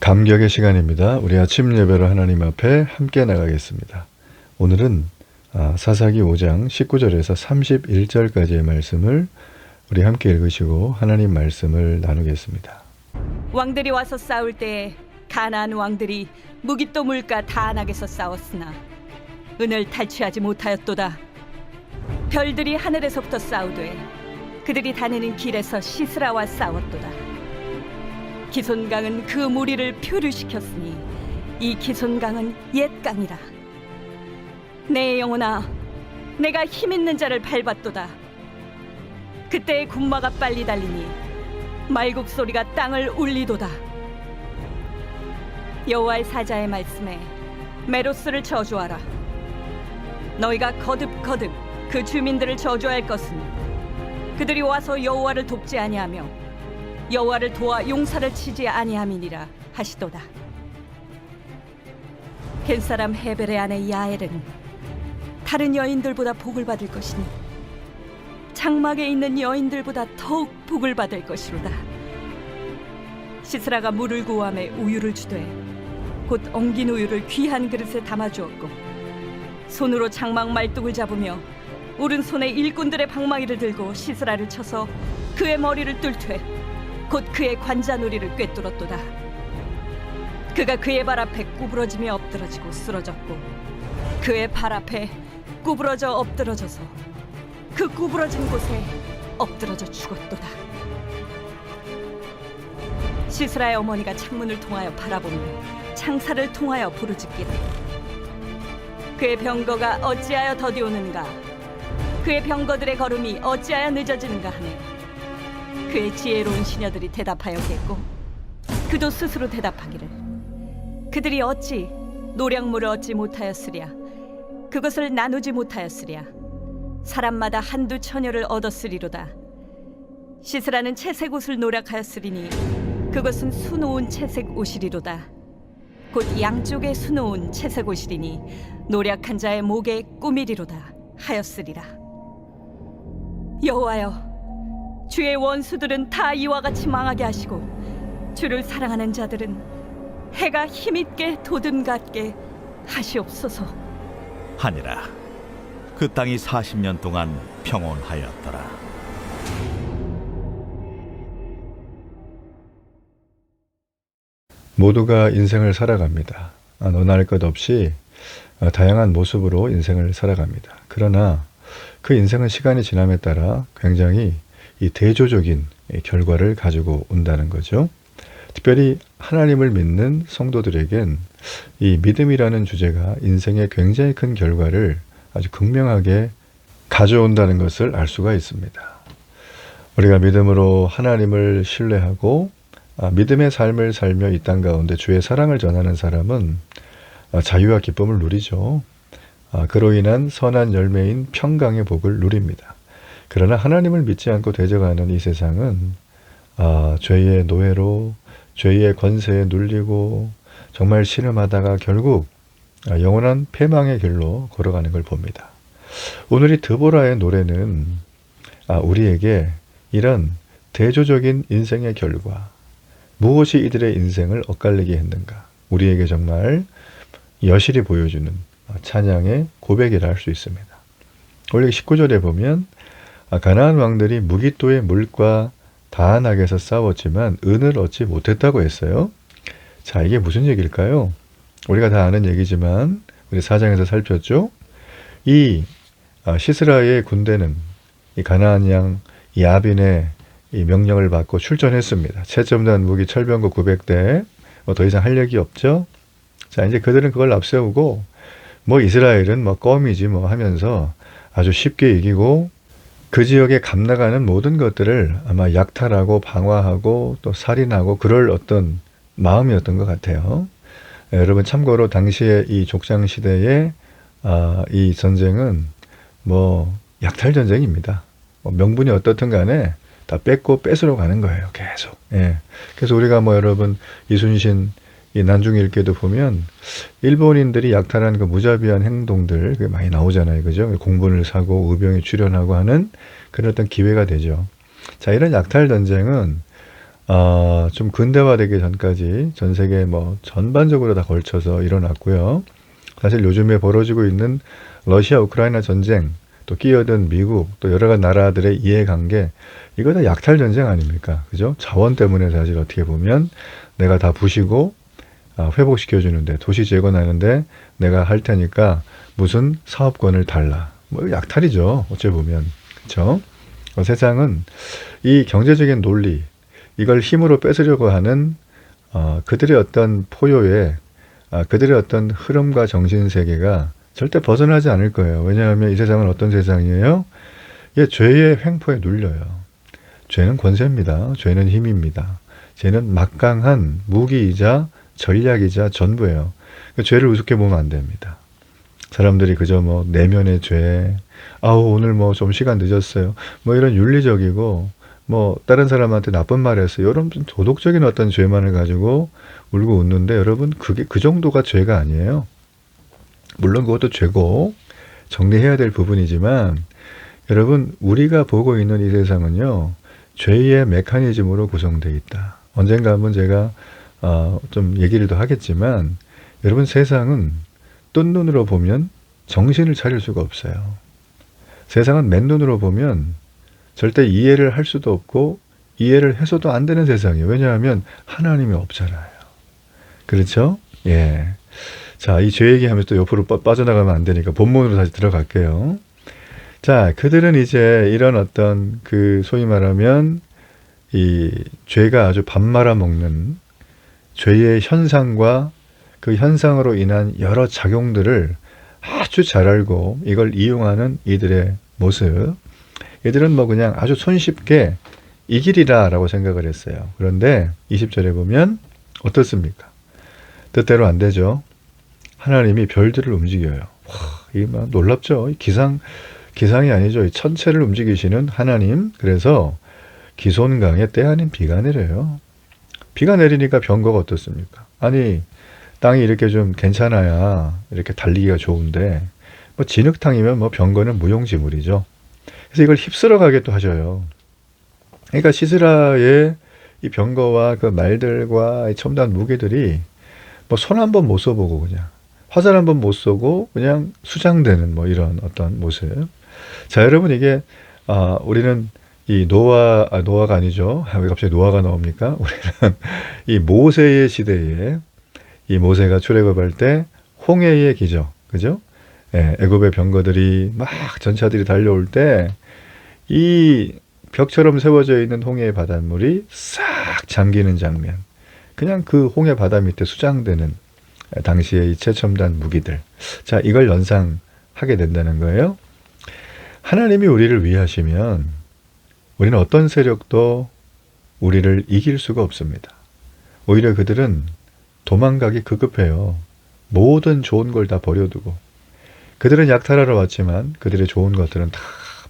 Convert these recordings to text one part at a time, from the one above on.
감격의 시간입니다. 우리 아침 예배로 하나님 앞에 함께 나가겠습니다. 오늘은 사사기 5장 19절에서 31절까지의 말씀을 우리 함께 읽으시고 하나님 말씀을 나누겠습니다. 왕들이 와서 싸울 때에 가나안 왕들이 무깃도 물가 다안악에서 싸웠으나 은을 탈취하지 못하였도다. 별들이 하늘에서부터 싸우되 그들이 다니는 길에서 시스라와 싸웠도다. 기손강은 그 무리를 표류시켰으니 이 기손강은 옛 강이라. 내 영혼아, 내가 힘있는 자를 밟았도다. 그때의 군마가 빨리 달리니 말국 소리가 땅을 울리도다. 여호와의 사자의 말씀에 메로스를 저주하라. 너희가 거듭거듭 그 주민들을 저주할 것은 그들이 와서 여호와를 돕지 아니하며 여호와를 도와 용사를 치지 아니함이니라 하시도다. 겐사람 헤벨의 아내 야엘은 다른 여인들보다 복을 받을 것이니 장막에 있는 여인들보다 더욱 복을 받을 것이로다. 시스라가 물을 구함에 우유를 주되 곧 엉긴 우유를 귀한 그릇에 담아주었고 손으로 장막 말뚝을 잡으며 오른손에 일꾼들의 방망이를 들고 시스라를 쳐서 그의 머리를 뚫되 곧 그의 관자놀이를 꿰뚫었도다. 그가 그의 발 앞에 구부러지며 엎드러지고 쓰러졌고 그의 발 앞에 구부러져 엎드러져서 그 구부러진 곳에 엎드러져 죽었도다. 시스라의 어머니가 창문을 통하여 바라보며 창살을 통하여 부르짖기를 그의 병거가 어찌하여 더디오는가, 그의 병거들의 걸음이 어찌하여 늦어지는가 하네. 그의 지혜로운 시녀들이 대답하였겠고 그도 스스로 대답하기를 그들이 어찌 노량물을 얻지 못하였으랴, 그것을 나누지 못하였으랴. 사람마다 한두 처녀를 얻었으리로다. 시스라는 채색 옷을 노력하였으리니 그것은 수놓은 채색 옷이리로다. 곧 양쪽에 수놓은 채색 옷이리니 노력한 자의 목에 꾸미리로다 하였으리라. 여호와여, 주의 원수들은 다 이와 같이 망하게 하시고 주를 사랑하는 자들은 해가 힘있게 도듬같게 하시옵소서. 하니라. 그 땅이 40년 동안 평온하였더라. 모두가 인생을 살아갑니다. 너나 할 것 없이 다양한 모습으로 인생을 살아갑니다. 그러나 그 인생은 시간이 지남에 따라 굉장히 이 대조적인 결과를 가지고 온다는 거죠. 특별히 하나님을 믿는 성도들에겐 이 믿음이라는 주제가 인생의 굉장히 큰 결과를 아주 극명하게 가져온다는 것을 알 수가 있습니다. 우리가 믿음으로 하나님을 신뢰하고 믿음의 삶을 살며 이 땅 가운데 주의 사랑을 전하는 사람은 자유와 기쁨을 누리죠. 그로 인한 선한 열매인 평강의 복을 누립니다. 그러나 하나님을 믿지 않고 대적하는 이 세상은 죄의 노예로 죄의 권세에 눌리고 정말 신음하다가 결국 영원한 패망의 길로 걸어가는 걸 봅니다. 오늘 이 드보라의 노래는 우리에게 이런 대조적인 인생의 결과, 무엇이 이들의 인생을 엇갈리게 했는가, 우리에게 정말 여실히 보여주는 찬양의 고백이라 할 수 있습니다. 원래 19절에 보면 가나안 왕들이 무깃도의 물과 다안악에서 싸웠지만 은을 얻지 못했다고 했어요. 자, 이게 무슨 얘기일까요? 우리가 다 아는 얘기지만 우리 4장에서 살폈죠. 이 시스라의 군대는 이 가나안 양 야빈의 이 명령을 받고 출전했습니다. 채점단 무기 철병거 900대, 더 이상 할 얘기 없죠. 자, 이제 그들은 그걸 앞세우고 이스라엘은 껌이지 하면서 아주 쉽게 이기고 그 지역에 감나가는 모든 것들을 아마 약탈하고 방화하고 또 살인하고 그럴 어떤 마음이었던 것 같아요. 여러분 참고로 당시에 이 족장 시대에 이 전쟁은 약탈 전쟁입니다. 명분이 어떻든 간에 다 뺏고 뺏으러 가는 거예요. 계속. 예. 그래서 우리가 여러분 이순신 이 난중일기에도 보면 일본인들이 약탈한 그 무자비한 행동들 그게 많이 나오잖아요. 그죠? 공분을 사고 의병에 출연하고 하는 그런 어떤 기회가 되죠. 자, 이런 약탈 전쟁은 좀 근대화되기 전까지 전 세계 뭐 전반적으로 다 걸쳐서 일어났고요. 사실 요즘에 벌어지고 있는 러시아 우크라이나 전쟁, 또 끼어든 미국, 또 여러 가지 나라들의 이해관계, 이거 다 약탈 전쟁 아닙니까? 그죠? 자원 때문에 사실 어떻게 보면 내가 다 부시고 회복시켜 주는데, 도시 재건하는데 내가 할 테니까 무슨 사업권을 달라. 뭐 약탈이죠. 어찌 보면. 그렇죠? 세상은 이 경제적인 논리, 이걸 힘으로 뺏으려고 하는 그들의 어떤 포효에, 그들의 어떤 흐름과 정신 세계가 절대 벗어나지 않을 거예요. 왜냐하면 이 세상은 어떤 세상이에요? 이게 죄의 횡포에 눌려요. 죄는 권세입니다. 죄는 힘입니다. 죄는 막강한 무기이자 전략이자 전부예요. 그 죄를 우습게 보면 안 됩니다. 사람들이 그저 뭐 내면의 죄, 아우 오늘 뭐 좀 시간 늦었어요, 뭐 이런 윤리적이고 뭐 다른 사람한테 나쁜 말 했어요, 이런 좀 도덕적인 어떤 죄만을 가지고 울고 웃는데, 여러분 그게 그 정도가 죄가 아니에요. 물론 그것도 죄고 정리해야 될 부분이지만, 여러분 우리가 보고 있는 이 세상은요, 죄의 메커니즘으로 구성되어 있다. 언젠가 한번 제가 좀 얘기를 더 하겠지만, 여러분 세상은 뜬 눈으로 보면 정신을 차릴 수가 없어요. 세상은 맨눈으로 보면 절대 이해를 할 수도 없고 이해를 해서도 안 되는 세상이에요. 왜냐하면 하나님이 없잖아요. 그렇죠? 예. 자, 이 죄 얘기하면서 또 옆으로 빠져나가면 안 되니까 본문으로 다시 들어갈게요. 자, 그들은 이제 이런 어떤 그 소위 말하면 이 죄가 아주 밥 말아먹는 죄의 현상과 그 현상으로 인한 여러 작용들을 아주 잘 알고 이걸 이용하는 이들의 모습. 이들은 뭐 그냥 아주 손쉽게 이 길이라 라고 생각을 했어요. 그런데 20절에 보면 어떻습니까? 뜻대로 안 되죠. 하나님이 별들을 움직여요. 와, 이게 막 놀랍죠. 기상이 아니죠. 이 천체를 움직이시는 하나님. 그래서 기손강에 때 아닌 비가 내려요. 비가 내리니까 병거가 어떻습니까? 아니, 땅이 이렇게 좀 괜찮아야 이렇게 달리기가 좋은데, 뭐 진흙탕이면 뭐 병거는 무용지물이죠. 그래서 이걸 휩쓸어 가게 또 하셔요. 그러니까 시스라의 이 병거와 그 말들과 이 첨단 무기들이 뭐 손 한 번 못 써보고 그냥 화살 한 번 못 쏘고 그냥 수장되는 뭐 이런 어떤 모습. 자, 여러분 이게 우리는 이 노아가 아니죠. 왜 갑자기 노아가 나옵니까? 우리는 이 모세의 시대에, 이 모세가 출애굽할 때 홍해의 기적, 그죠? 예, 애굽의 병거들이 막 전차들이 달려올 때 이 벽처럼 세워져 있는 홍해의 바닷물이 싹 잠기는 장면. 그냥 그 홍해 바다 밑에 수장되는 당시의 이 최첨단 무기들. 자, 이걸 연상하게 된다는 거예요. 하나님이 우리를 위하시면 우리는 어떤 세력도 우리를 이길 수가 없습니다. 오히려 그들은 도망가기 급급해요. 모든 좋은 걸 다 버려두고. 그들은 약탈하러 왔지만 그들의 좋은 것들은 다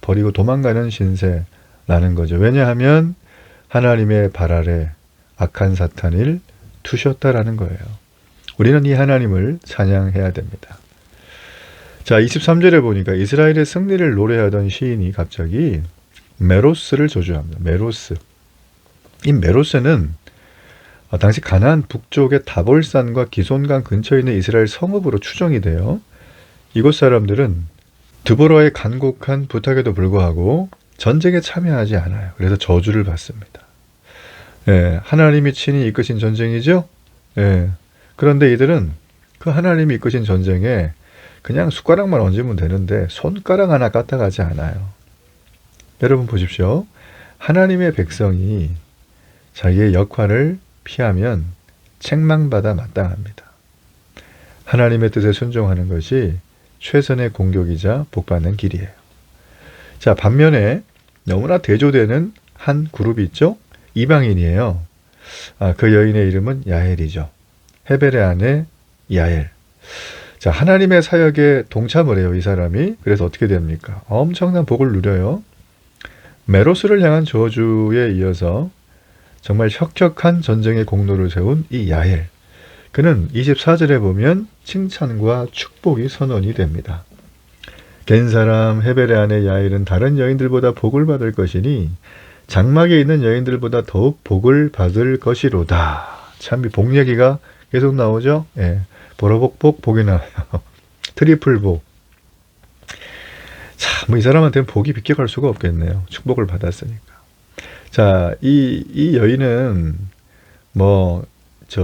버리고 도망가는 신세라는 거죠. 왜냐하면 하나님의 발 아래 악한 사탄을 두셨다라는 거예요. 우리는 이 하나님을 찬양해야 됩니다. 자, 23절에 보니까 이스라엘의 승리를 노래하던 시인이 갑자기 메로스를 저주합니다. 메로스. 이 메로스는 당시 가나안 북쪽의 다볼산과 기손강 근처에 있는 이스라엘 성읍으로 추정이 돼요. 이곳 사람들은 드보라의 간곡한 부탁에도 불구하고 전쟁에 참여하지 않아요. 그래서 저주를 받습니다. 예, 하나님이 친히 이끄신 전쟁이죠. 예, 그런데 이들은 그 하나님이 이끄신 전쟁에 그냥 숟가락만 얹으면 되는데 손가락 하나 까딱하지 않아요. 여러분 보십시오. 하나님의 백성이 자기의 역할을 피하면 책망받아 마땅합니다. 하나님의 뜻에 순종하는 것이 최선의 공격이자 복받는 길이에요. 자, 반면에 너무나 대조되는 한 그룹이 있죠. 이방인이에요. 그 여인의 이름은 야엘이죠. 헤벨의 아내 야엘. 자, 하나님의 사역에 동참을 해요, 이 사람이. 그래서 어떻게 됩니까? 엄청난 복을 누려요. 메로스를 향한 저주에 이어서 정말 혁혁한 전쟁의 공로를 세운 이 야엘. 그는 24절에 보면 칭찬과 축복이 선언이 됩니다. 겐 사람 헤벨의 아내 야엘은 다른 여인들보다 복을 받을 것이니 장막에 있는 여인들보다 더욱 복을 받을 것이로다. 참 이 복 얘기가 계속 나오죠. 예, 보러복복 복이 나와요. 트리플 복. 참, 뭐 이 사람한테는 복이 비껴갈 수가 없겠네요. 축복을 받았으니까. 자, 이 여인은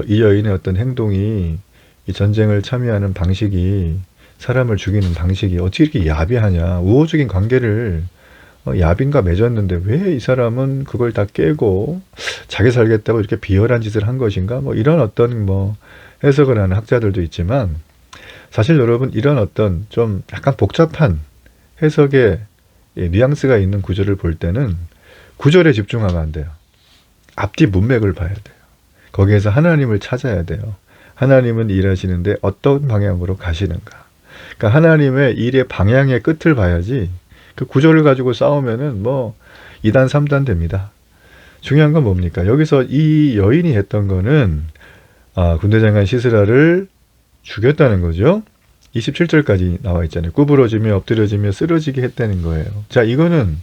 이 여인의 어떤 행동이 이 전쟁을 참여하는 방식이 사람을 죽이는 방식이 어떻게 이렇게 야비하냐. 우호적인 관계를 야빈과 맺었는데 왜 이 사람은 그걸 다 깨고 자기 살겠다고 이렇게 비열한 짓을 한 것인가? 뭐 이런 어떤 해석을 하는 학자들도 있지만 사실 여러분 이런 어떤 좀 약간 복잡한 해석의 뉘앙스가 있는 구절을 볼 때는 구절에 집중하면 안 돼요. 앞뒤 문맥을 봐야 돼요. 거기에서 하나님을 찾아야 돼요. 하나님은 일하시는데 어떤 방향으로 가시는가. 그러니까 하나님의 일의 방향의 끝을 봐야지 그 구절을 가지고 싸우면은 2단 3단 됩니다. 중요한 건 뭡니까? 여기서 이 여인이 했던 거는 군대장관 시스라를 죽였다는 거죠. 27절까지 나와 있잖아요. 구부러지며 엎드려지며 쓰러지게 했다는 거예요. 자, 이거는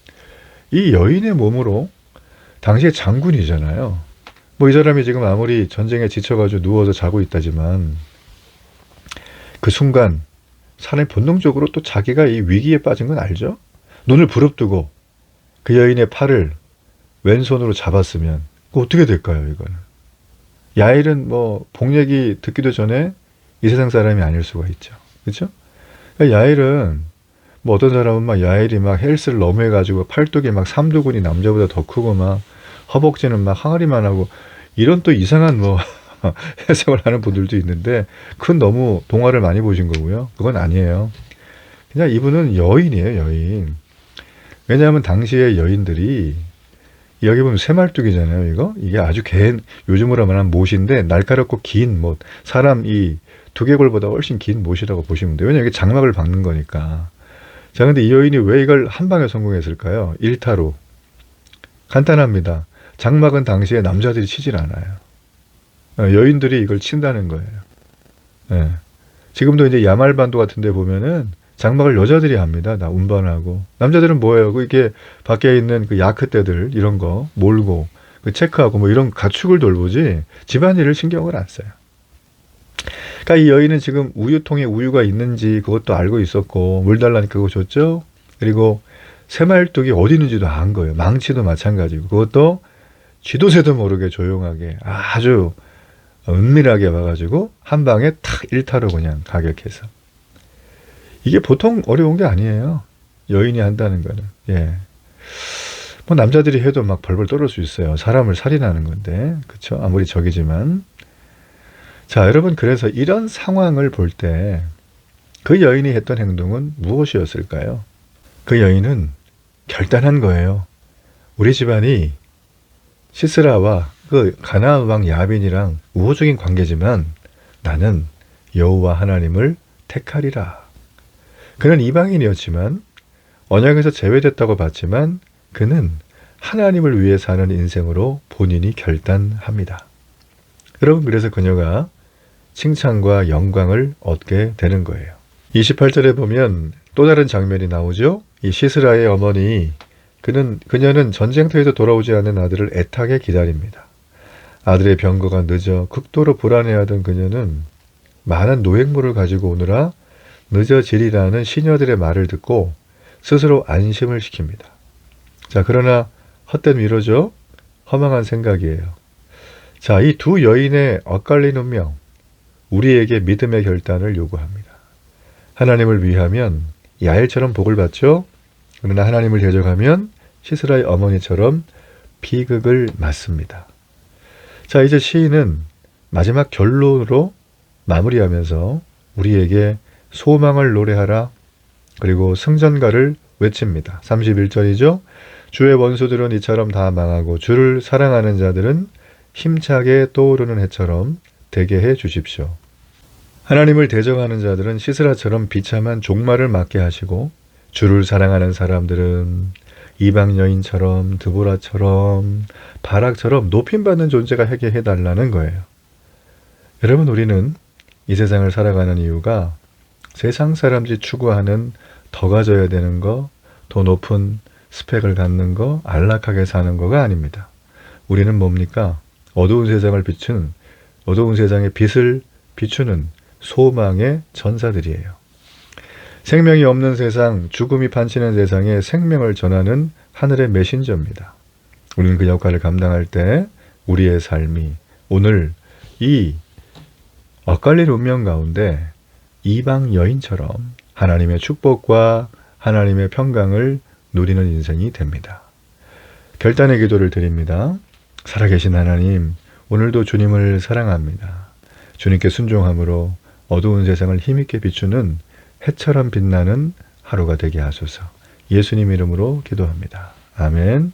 이 여인의 몸으로 당시에 장군이잖아요. 이 사람이 지금 아무리 전쟁에 지쳐가지고 누워서 자고 있다지만 그 순간 사람이 본능적으로 또 자기가 이 위기에 빠진 건 알죠? 눈을 부릅뜨고 그 여인의 팔을 왼손으로 잡았으면 어떻게 될까요, 이거는? 야일은 복 얘기 듣기도 전에 이 세상 사람이 아닐 수가 있죠. 그렇죠? 야일은 어떤 사람은 야일이 헬스를 너무 해가지고 팔뚝이 삼두근이 남자보다 더 크고 허벅지는 항아리만 하고 이런 또 이상한 해석을 하는 분들도 있는데 그건 너무 동화를 많이 보신 거고요. 그건 아니에요. 그냥 이분은 여인이에요, 여인. 왜냐하면 당시의 여인들이 여기 보면 새말뚝이잖아요, 이게 아주 요즘으로 말하면 못인데 날카롭고 긴 못, 사람 이 두개골보다 훨씬 긴 못이라고 보시면 돼요. 왜냐하면 이게 장막을 박는 거니까. 자, 근데 이 여인이 왜 이걸 한 방에 성공했을까요? 일타로. 간단합니다. 장막은 당시에 남자들이 치질 않아요. 여인들이 이걸 친다는 거예요. 예. 지금도 이제 야말반도 같은 데 보면은 장막을 여자들이 합니다. 나 운반하고. 남자들은 뭐예요? 이게 밖에 있는 그 야크떼들 이런 거 몰고 체크하고 이런 가축을 돌보지 집안일을 신경을 안 써요. 그러니까 이 여인은 지금 우유통에 우유가 있는지 그것도 알고 있었고 물 달라니까 그거 줬죠. 그리고 새말뚝이 어디 있는지도 안 거예요. 망치도 마찬가지고 그것도 쥐도 새도 모르게 조용하게 아주 은밀하게 와가지고 한 방에 탁 일타로 그냥 가격해서. 이게 보통 어려운 게 아니에요. 여인이 한다는 거는. 예. 남자들이 해도 벌벌 떨을 수 있어요. 사람을 살인하는 건데. 그쵸? 아무리 적이지만. 자, 여러분, 그래서 이런 상황을 볼 때 그 여인이 했던 행동은 무엇이었을까요? 그 여인은 결단한 거예요. 우리 집안이 시스라와 그 가나안 왕 야빈이랑 우호적인 관계지만 나는 여호와 하나님을 택하리라. 그는 이방인이었지만 언약에서 제외됐다고 봤지만 그는 하나님을 위해 사는 인생으로 본인이 결단합니다. 여러분, 그래서 그녀가 칭찬과 영광을 얻게 되는 거예요. 28절에 보면 또 다른 장면이 나오죠. 이 시스라의 어머니 그녀는 전쟁터에서 돌아오지 않은 아들을 애타게 기다립니다. 아들의 병거가 늦어 극도로 불안해하던 그녀는 많은 노획물을 가지고 오느라 늦어지리라는 시녀들의 말을 듣고 스스로 안심을 시킵니다. 자, 그러나 헛된 위로죠. 허망한 생각이에요. 자, 이 두 여인의 엇갈린 운명, 우리에게 믿음의 결단을 요구합니다. 하나님을 위하면 야엘처럼 복을 받죠. 그러나 하나님을 대적하면 시스라의 어머니처럼 비극을 맞습니다. 자, 이제 시인은 마지막 결론으로 마무리하면서 우리에게 소망을 노래하라, 그리고 승전가를 외칩니다. 31절이죠. 주의 원수들은 이처럼 다 망하고 주를 사랑하는 자들은 힘차게 떠오르는 해처럼 되게 해 주십시오. 하나님을 대적하는 자들은 시스라처럼 비참한 종말을 맞게 하시고 주를 사랑하는 사람들은 이방 여인처럼 드보라처럼 바락처럼 높임받는 존재가 하게 해달라는 거예요. 여러분, 우리는 이 세상을 살아가는 이유가 세상 사람들이 추구하는 더 가져야 되는 거, 더 높은 스펙을 갖는 거, 안락하게 사는 거가 아닙니다. 우리는 뭡니까? 어두운 세상을 비춘, 어두운 세상의 빛을 비추는 소망의 전사들이에요. 생명이 없는 세상, 죽음이 판치는 세상에 생명을 전하는 하늘의 메신저입니다. 우리는 그 역할을 감당할 때 우리의 삶이 오늘 이 엇갈린 운명 가운데 이방 여인처럼 하나님의 축복과 하나님의 평강을 누리는 인생이 됩니다. 결단의 기도를 드립니다. 살아계신 하나님, 오늘도 주님을 사랑합니다. 주님께 순종함으로 어두운 세상을 힘있게 비추는 해처럼 빛나는 하루가 되게 하소서. 예수님 이름으로 기도합니다. 아멘.